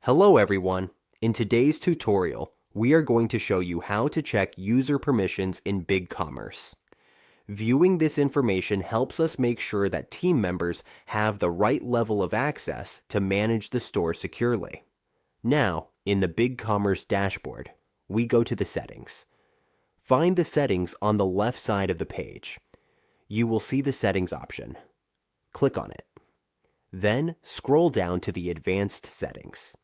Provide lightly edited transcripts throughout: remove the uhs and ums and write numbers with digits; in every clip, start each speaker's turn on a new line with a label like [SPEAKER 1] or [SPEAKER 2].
[SPEAKER 1] Hello everyone. In today's tutorial, we are going to show you how to check user permissions in Bigcommerce. Viewing this information helps us make sure that team members have the right level of access to manage the store securely. Now, in the Bigcommerce dashboard, we go to the settings. Find the settings on the left side of the page. You will see the settings option. Click on it. Then scroll down to the advanced settings.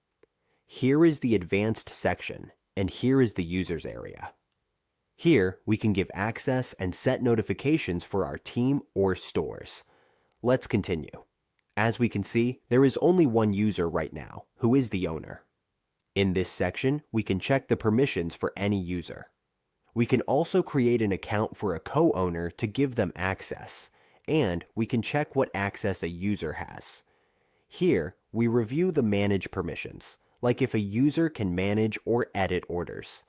[SPEAKER 1] Here is the advanced section, and here is the users area. Here, we can give access and set notifications for our team or stores. Let's continue. As we can see, there is only one user right now, who is the owner. In this section, we can check the permissions for any user. We can also create an account for a co-owner to give them access, and we can check what access a user has. Here, we review the manage permissions, like if a user can manage or edit orders.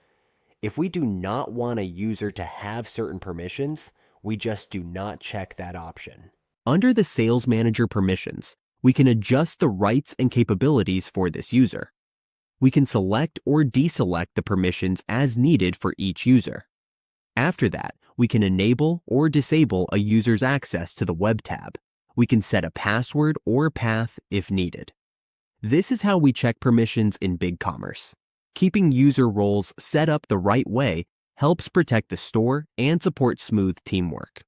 [SPEAKER 1] If we do not want a user to have certain permissions, we just do not check that option. Under the Sales Manager permissions, we can adjust the rights and capabilities for this user. We can select or deselect the permissions as needed for each user. After that, we can enable or disable a user's access to the web tab. We can set a password or path if needed. This is how we check permissions in Bigcommerce. Keeping user roles set up the right way helps protect the store and support smooth teamwork.